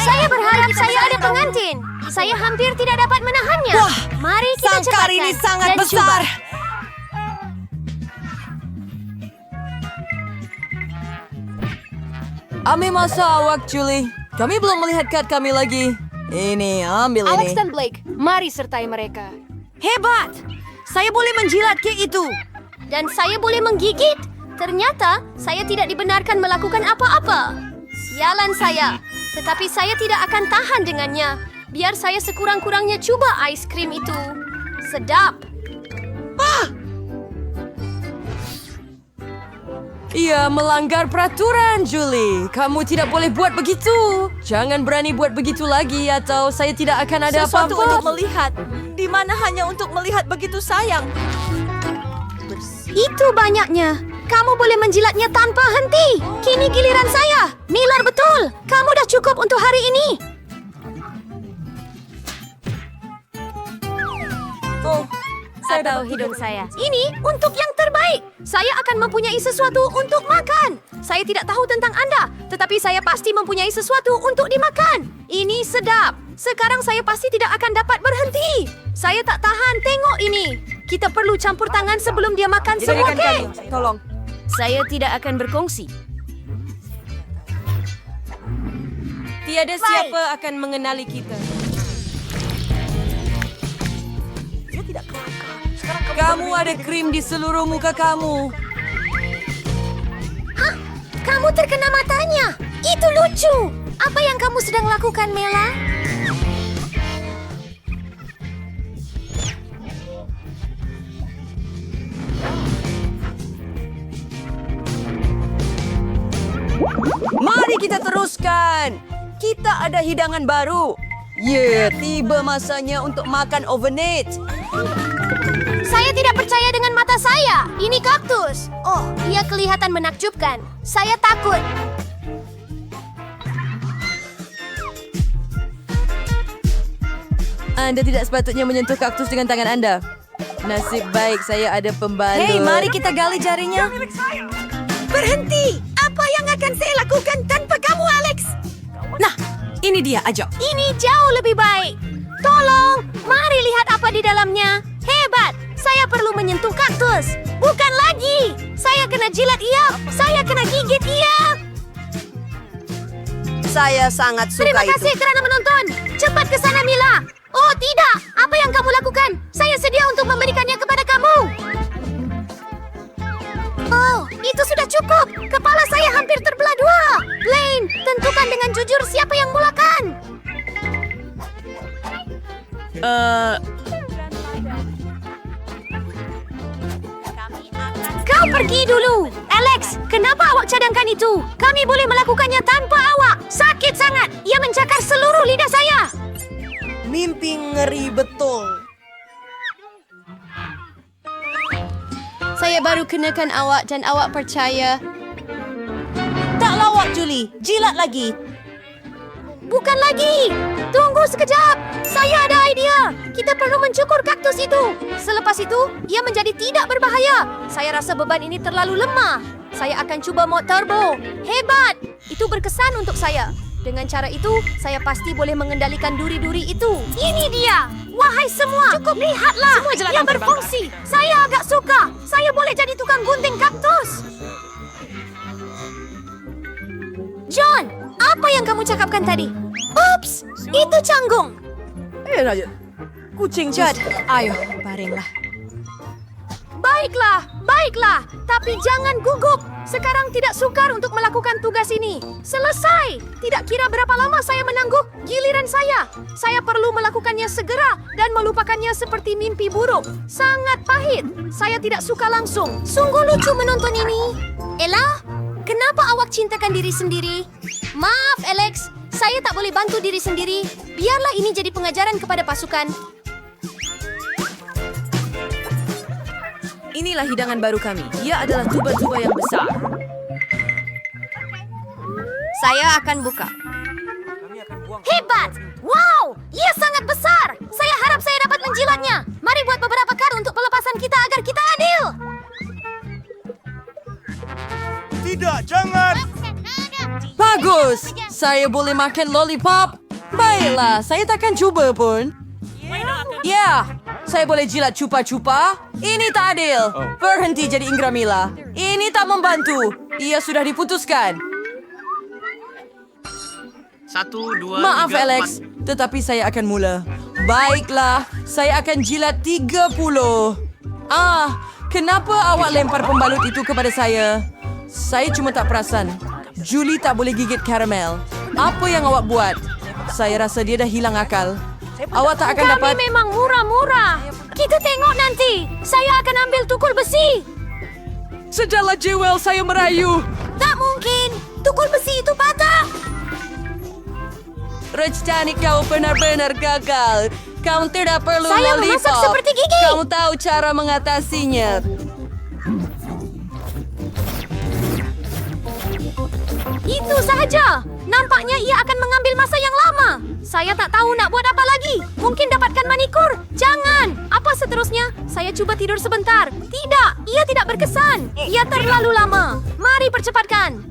Saya berharap saya ada pengantin. Saya hampir tidak dapat menahannya. Wah, mari kita sangkar cepatkan ini sangat dan besar. coba. Ambil masa awak, Julie. Kami belum melihat kad kami lagi. Ini, ambil Alex ini. dan Blake, mari sertai mereka. Hebat! Saya boleh menjilat kek itu. Dan saya boleh menggigit. Ternyata saya tidak dibenarkan melakukan apa-apa. Sialan saya. Tetapi saya tidak akan tahan dengannya. Biar saya sekurang-kurangnya coba ais krim itu. Sedap. Ia melanggar peraturan, Julie. Kamu tidak boleh buat begitu. Jangan berani buat begitu lagi atau saya tidak akan ada Sesuatu apa-apa. untuk melihat, di mana hanya untuk melihat begitu sayang. Itu banyaknya. Kamu boleh menjilatnya tanpa henti. Kini giliran saya. Miller, betul. Kamu dah cukup untuk hari ini. Oh, Atau hidung saya. Ini untuk yang terbaik. Saya akan mempunyai sesuatu untuk makan. Saya tidak tahu tentang Anda, tetapi saya pasti mempunyai sesuatu untuk dimakan. Ini sedap. Sekarang saya pasti tidak akan dapat berhenti. Saya tak tahan tengok ini. Kita perlu campur tangan sebelum dia makan semua Dengarkan kek. kami. Tolong. Saya tidak akan berkongsi. Tiada siapa akan mengenali kita. Kamu ada krim di seluruh muka kamu. Hah? Kamu terkena matanya. Itu lucu. Apa yang kamu sedang lakukan, Mela? Mari kita teruskan. Kita ada hidangan baru. Tiba masanya untuk makan overnight. Saya tidak percaya dengan mata saya. Ini kaktus. Oh, ia kelihatan menakjubkan. Saya takut. Anda tidak sepatutnya menyentuh kaktus dengan tangan Anda. Nasib baik saya ada pembalur. Hei, mari kita gali jarinya. Berhenti! Apa yang akan saya lakukan tanpa kamu, Alex? Nah, ini dia, ajak. Ini jauh lebih baik. Tolong, mari lihat apa di dalamnya. Hebat! Saya perlu menyentuh kaktus. Bukan lagi. Saya kena jilat ia. Saya kena gigit ia. Saya sangat suka Terima itu. kasih kerana menonton. Cepat ke sana, Mila. Oh, tidak. Apa yang kamu lakukan? Saya sedia untuk memberikannya kepada kamu. Oh, itu sudah cukup. Kepala saya hampir terbelah dua. Blaine, tentukan dengan jujur siapa yang mulakan. Kau pergi dulu. Alex, kenapa awak cadangkan itu? Kami boleh melakukannya tanpa awak. Sakit sangat. Ia mencakar seluruh lidah saya. Mimpi ngeri betul. Saya baru kenakan awak dan awak percaya. Tak lawak, Julie. Jilat lagi. Bukan lagi. Tunggu sekejap. Saya ada idea. Kita perlu mencukur kaktus itu. Selepas itu, ia menjadi tidak berbahaya. Saya rasa beban ini terlalu lemah. Saya akan cuba mod turbo. Hebat. Itu berkesan untuk saya. Dengan cara itu, saya pasti boleh mengendalikan duri-duri itu. Ini dia. Wahai semua, cukup lihatlah. Semua ia berfungsi. Saya agak suka. Saya boleh jadi tukang gunting kaktus. John, apa yang kamu cakapkan tadi? Ups, itu canggung. Kucing Judd, ayo, baringlah. Baiklah, baiklah. Tapi jangan gugup. Sekarang tidak sukar untuk melakukan tugas ini. Selesai. Tidak kira berapa lama saya menangguh, giliran saya. Saya perlu melakukannya segera dan melupakannya seperti mimpi buruk. Sangat pahit. Saya tidak suka langsung. Sungguh lucu menonton ini. Ella, kenapa awak cintakan diri sendiri? Maaf, Alex. Saya tak boleh bantu diri sendiri. Biarlah ini jadi pengajaran kepada pasukan. Inilah hidangan baru kami. Ia adalah tuba-tuba yang besar. Saya akan buka. Hebat! Wow! Ia sangat besar! Saya harap saya dapat menjilatnya. Mari buat beberapa kar untuk pelepasan kita agar kita adil. Tidak, jangan! Bagus! Saya boleh makan lollipop? Baiklah, saya takkan cuba pun. Ya, saya boleh jilat cupa-cupa? Ini tak adil. Berhenti jadi Ingramila. Ini tak membantu. Ia sudah diputuskan. 1, 2, Maaf 3, Alex, tetapi saya akan mula. Baiklah, saya akan jilat 30. Kenapa awak lempar pembalut itu kepada saya? Saya cuma tak perasan. Julie tak boleh gigit karamel. Apa yang awak buat? Saya rasa dia dah hilang akal. Awak tak akan dapat... Kami memang murah-murah. Kita tengok nanti. Saya akan ambil tukul besi. Sejala Jewel, saya merayu. Tak mungkin. Tukul besi itu patah. Rencana kau benar-benar gagal. Kau tidak perlu Saya lollipop. memasak seperti gigi. Kamu tahu cara mengatasinya. Itu sahaja. Nampaknya ia akan mengambil masa yang lama. Saya tak tahu nak buat apa lagi. Mungkin dapatkan manikur. Jangan. Apa seterusnya? Saya cuba tidur sebentar. Tidak. Ia tidak berkesan. Ia terlalu lama. Mari percepatkan.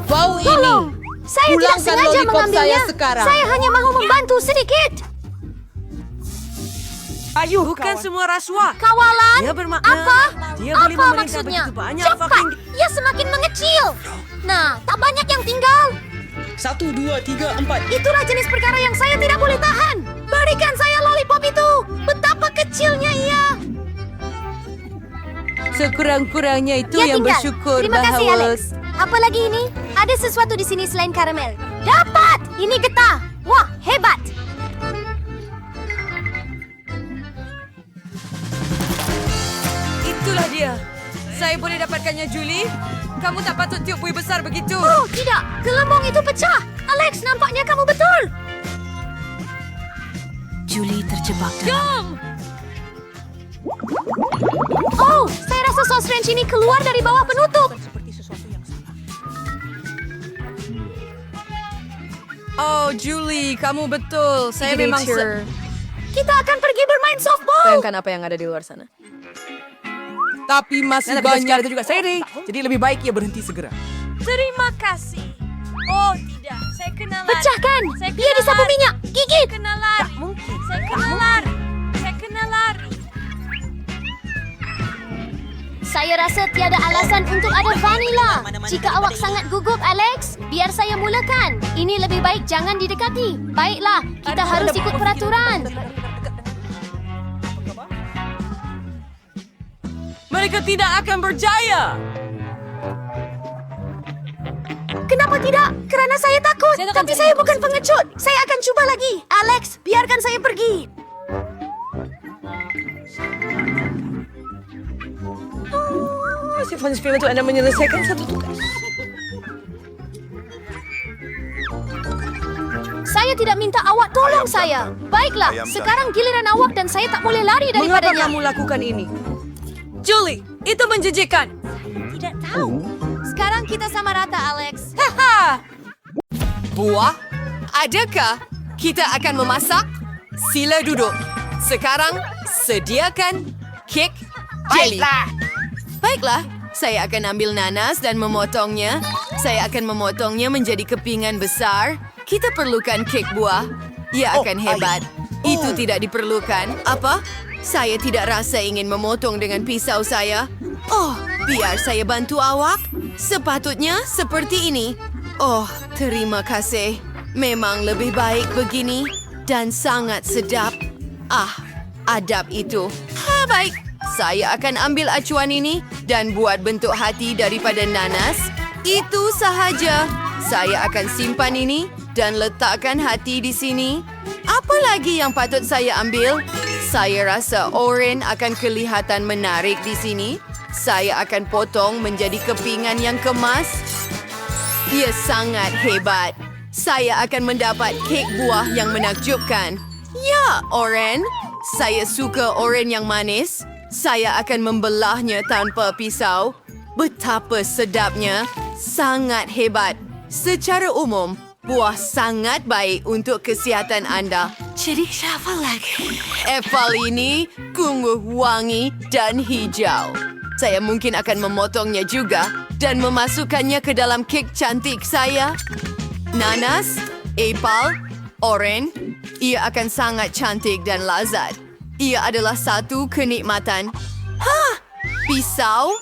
Bau Tolong. Saya tidak Pulangkan sengaja lollipop mengambilnya. saya sekarang. Saya hanya mahu membantu sedikit. Bukan semua rasuah. Kawalan? Dia bermakna Apa? dia boleh Apa memerintah maksudnya? begitu banyak Cepat. fucking- Ia semakin mengecil. Nah, tak banyak yang tinggal. 1, 2, 3, 4. Itulah jenis perkara yang saya tidak boleh tahan. Berikan saya lollipop itu. Betapa kecilnya ia. Sekurang-kurangnya itu Ia yang tinggal. bersyukur Terima kasih, bahawa... Alex. Apa lagi ini? Ada sesuatu di sini selain karamel. Dapat! Ini getah. Wah, hebat. Itulah dia. Saya boleh dapatkannya, Julie? Kamu tak patut tiup buih besar begitu. Oh, tidak. Gelembung itu pecah. Alex, nampaknya kamu betul. Julie terjebak dalam... Jom! Oh, saya rasa sos ranch ini keluar dari bawah penutup. Oh, Julie, kamu betul. Saya memang... Kita akan pergi bermain softball. Bayangkan apa yang ada di luar sana. Tapi masih banyak. itu juga Sadie. Jadi lebih baik ia berhenti segera. Terima kasih. Oh, tidak. Saya kena lari. Pecahkan. Saya Dia disapu lari. minyak. Gigit. Saya kena lari. Saya kena lari. Saya kena lari. Saya rasa tiada alasan untuk ada vanila. Jika awak sangat gugup, Alex, biar saya mulakan. Ini lebih baik jangan didekati. Baiklah, kita harus ikut peraturan. Mereka tidak akan berjaya. Kenapa tidak? Kerana saya takut. Tapi saya bukan pengecut. Saya akan cuba lagi. Alex, biarkan saya pergi. Si Fons film untuk Anda menyelesaikan satu tugas. Saya tidak minta awak tolong saya. Baiklah, sekarang giliran awak dan saya tak boleh lari Mengapa daripadanya. kamu lakukan ini? Julie, itu menjijikan. Tidak tahu. Sekarang kita sama rata, Alex. Buah, adakah kita akan memasak? Sila duduk. Sekarang, sediakan kek jelly. Baiklah, saya akan ambil nanas dan memotongnya. Saya akan memotongnya menjadi kepingan besar. Kita perlukan kek buah. Ia akan hebat. Itu tidak diperlukan. Apa? Saya tidak rasa ingin memotong dengan pisau saya. Oh, biar saya bantu awak. Sepatutnya seperti ini. Oh, terima kasih. Memang lebih baik begini dan sangat sedap. Adab itu. Baik. Saya akan ambil acuan ini dan buat bentuk hati daripada nanas. Itu sahaja. Saya akan simpan ini dan letakkan hati di sini. Apa lagi yang patut saya ambil? Saya rasa oren akan kelihatan menarik di sini. Saya akan potong menjadi kepingan yang kemas. Dia sangat hebat. Saya akan mendapat kek buah yang menakjubkan. Ya, oren. Saya suka oren yang manis. Saya akan membelahnya tanpa pisau. Betapa sedapnya. Sangat hebat. Secara umum, buah sangat baik untuk kesihatan anda. Jadi siapa lagi? Apple ini sungguh wangi dan hijau. Saya mungkin akan memotongnya juga. dan memasukkannya ke dalam kek cantik saya. Nanas, apel, oren. Ia akan sangat cantik dan lazat. Ia adalah satu kenikmatan. Pisau?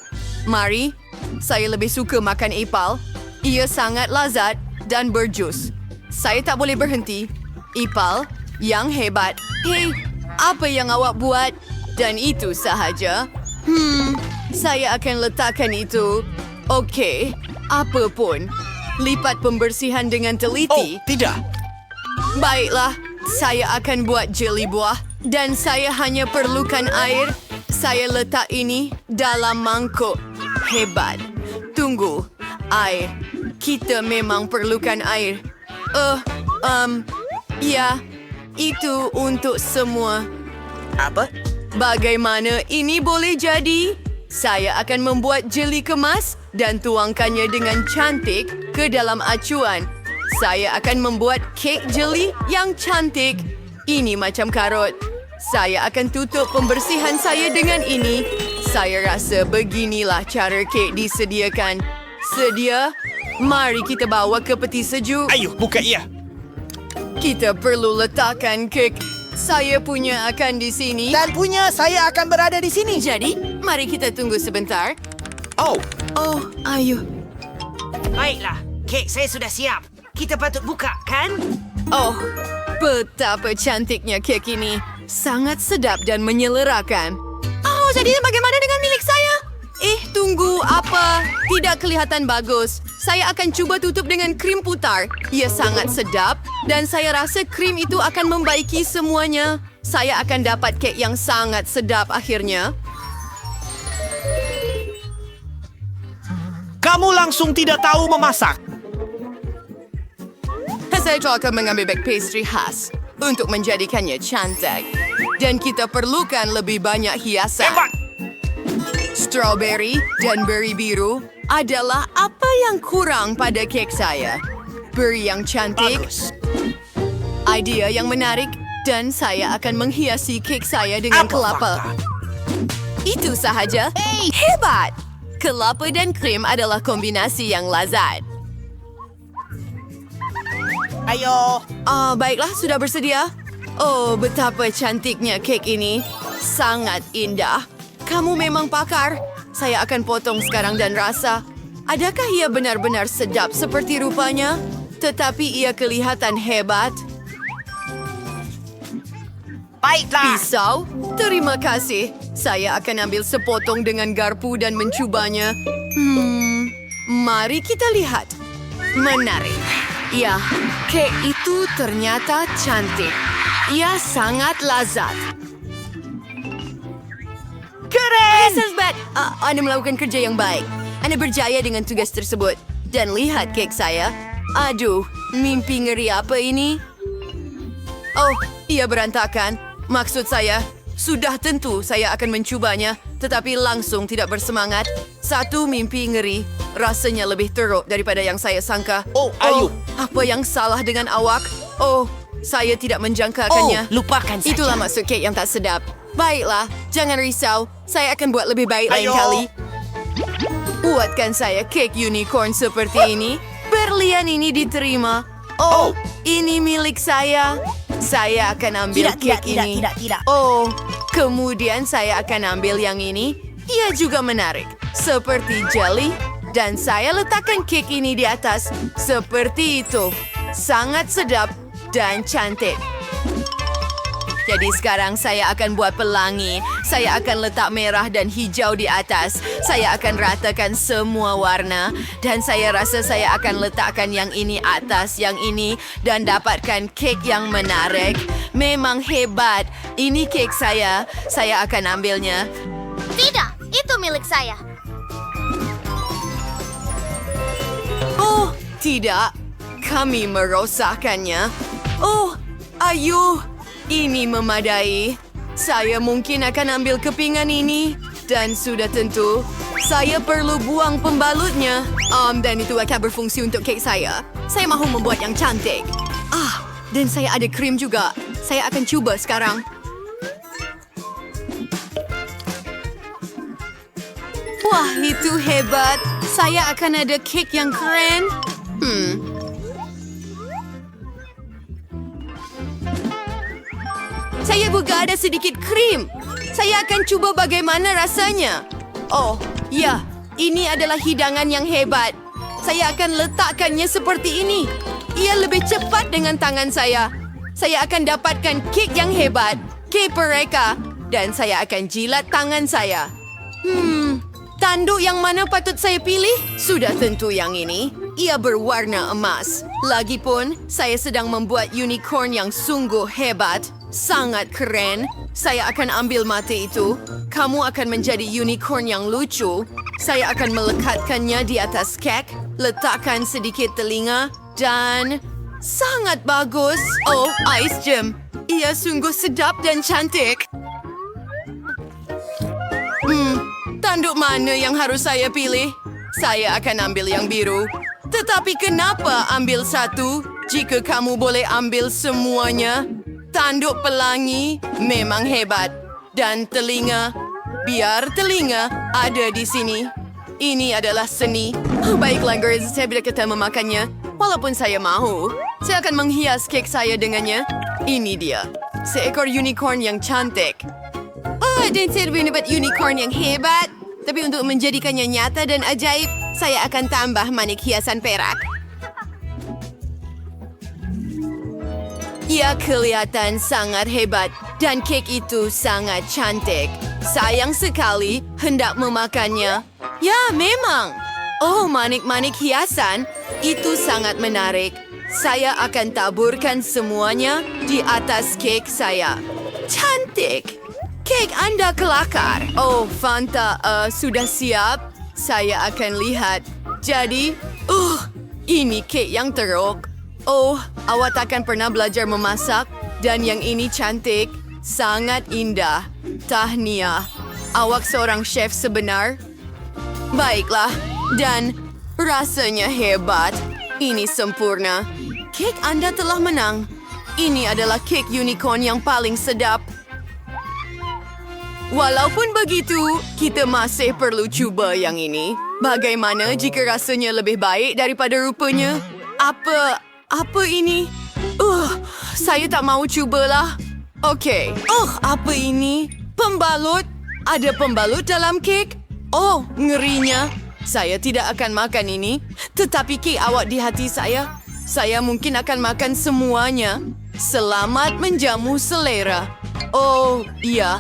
Mari, saya lebih suka makan apel. Ia sangat lazat dan berjus. Saya tak boleh berhenti. Apel yang hebat. Hei, apa yang awak buat? Dan itu sahaja. Saya akan letakkan itu. Okey, apa pun. Lipat pembersihan dengan teliti. Tidak. Baiklah, saya akan buat jeli buah. Dan saya hanya perlukan air. Saya letak ini dalam mangkuk. Hebat. Tunggu. Air. Kita memang perlukan air. Ya. Itu untuk semua. Apa? Bagaimana ini boleh jadi? Saya akan membuat jeli kemas dan tuangkannya dengan cantik ke dalam acuan. Saya akan membuat kek jeli yang cantik. Ini macam karot. Saya akan tutup pembersihan saya dengan ini. Saya rasa beginilah cara kek disediakan. Sedia? Mari kita bawa ke peti sejuk. Ayo, buka ia. Kita perlu letakkan kek. Saya punya akan di sini. Dan punya saya akan berada di sini. Jadi, mari kita tunggu sebentar. Oh, Oh, ayo. Baiklah, kek saya sudah siap. Kita patut buka, kan? Oh, betapa cantiknya kek ini. Sangat sedap dan menyelerakan. Oh, jadi bagaimana dengan milik saya? Tunggu, apa? Tidak kelihatan bagus. Saya akan cuba tutup dengan krim putar. Ia sangat sedap dan saya rasa krim itu akan membaiki semuanya. Saya akan dapat kek yang sangat sedap akhirnya. kamu langsung tidak tahu memasak. Saya akan mengambil beg pastry khas untuk menjadikannya cantik. Dan kita perlukan lebih banyak hiasan. Hebat! Strawberry dan beri biru adalah apa yang kurang pada kek saya. Beri yang cantik, Bagus. idea yang menarik, dan saya akan menghiasi kek saya dengan Apa kelapa. fakta? Itu sahaja. Hebat! Kelapa dan krim adalah kombinasi yang lazat. Ayo. Baiklah, sudah bersedia? Oh, betapa cantiknya kek ini. Sangat indah. Kamu memang pakar. Saya akan potong sekarang dan rasa. Adakah ia benar-benar sedap seperti rupanya? Tetapi ia kelihatan hebat. Baiklah. Pisau? Terima kasih. Saya akan ambil sepotong dengan garpu dan mencubanya. Mari kita lihat. Menarik. Ya, kek itu ternyata cantik. Ia sangat lazat. Keren! Elizabeth, Anda melakukan kerja yang baik. Anda berjaya dengan tugas tersebut. Dan lihat kek saya. Aduh, mimpi ngeri apa ini? Oh, ia berantakan. Maksud saya, sudah tentu saya akan mencubanya, tetapi langsung tidak bersemangat. Satu mimpi ngeri, rasanya lebih teruk daripada yang saya sangka. Oh, ayo. Apa yang salah dengan awak? Oh, saya tidak menjangkakannya. Lupakan saja. Itulah maksud kek yang tak sedap. Baiklah, jangan risau. Saya akan buat lebih baik lain Ayo. kali. Buatkan saya kek unicorn seperti ini. Berlian ini diterima. Oh, ini milik saya. Saya akan ambil kek ini. Tidak. Oh, kemudian saya akan ambil yang ini. Ia juga menarik. Seperti jelly. Dan saya letakkan kek ini di atas. Seperti itu. Sangat sedap dan cantik. Jadi sekarang saya akan buat pelangi. Saya akan letak merah dan hijau di atas. Saya akan ratakan semua warna. Dan saya rasa saya akan letakkan yang ini atas yang ini. Dan dapatkan kek yang menarik. Memang hebat. Ini kek saya. Saya akan ambilnya. Tidak, itu milik saya. Oh, tidak. Kami merosakkannya. Oh, ayo. Ini memadai. Saya mungkin akan ambil kepingan ini. Dan sudah tentu, saya perlu buang pembalutnya. Dan itu akan berfungsi untuk kek saya. Saya mahu membuat yang cantik. Dan saya ada krim juga. Saya akan cuba sekarang. Wah, itu hebat. saya akan ada kek yang keren. Saya juga ada sedikit krim. Saya akan cuba bagaimana rasanya. Oh, ya. Ini adalah hidangan yang hebat. Saya akan letakkannya seperti ini. Ia lebih cepat dengan tangan saya. Saya akan dapatkan kek yang hebat. Kek mereka. Dan saya akan jilat tangan saya. Tanduk yang mana patut saya pilih? Sudah tentu yang ini. Ia berwarna emas. Lagipun, saya sedang membuat unicorn yang sungguh hebat. Sangat keren. Saya akan ambil mata itu. Kamu akan menjadi unicorn yang lucu. Saya akan melekatkannya di atas kek. Letakkan sedikit telinga. Dan sangat bagus. Oh, ice gem. Ia sungguh sedap dan cantik. Tanduk mana yang harus saya pilih? Saya akan ambil yang biru. Tetapi kenapa ambil satu jika kamu boleh ambil semuanya? Tanduk pelangi memang hebat. Dan telinga, biar telinga ada di sini. Ini adalah seni. Baiklah, girls, saya tidak akan memakannya. Walaupun saya mahu, saya akan menghias kek saya dengannya. Ini dia, seekor unicorn yang cantik. Oh, dan saya dapat unicorn yang hebat. Tapi untuk menjadikannya nyata dan ajaib, saya akan tambah manik hiasan perak. Ia kelihatan sangat hebat dan kek itu sangat cantik. Sayang sekali hendak memakannya. Ya, memang. Oh, manik-manik hiasan. Itu sangat menarik. Saya akan taburkan semuanya di atas kek saya. Cantik. Kek Anda kelakar. Oh, Fanta, sudah siap? Saya akan lihat. Jadi, ini kek yang teruk. Oh, awak takkan pernah belajar memasak? Dan yang ini cantik. Sangat indah. Tahniah. Awak seorang chef sebenar? Baiklah. Dan rasanya hebat. Ini sempurna. Kek Anda telah menang. Ini adalah kek unicorn yang paling sedap. Walaupun begitu, kita masih perlu cuba yang ini. Bagaimana jika rasanya lebih baik daripada rupanya? Apa ini? Saya tak mau cubalah. Okey. Apa ini? Pembalut? Ada pembalut dalam kek? Oh, ngerinya. Saya tidak akan makan ini. Tetapi kek awak di hati saya. Saya mungkin akan makan semuanya. Selamat menjamu selera. Oh, iya.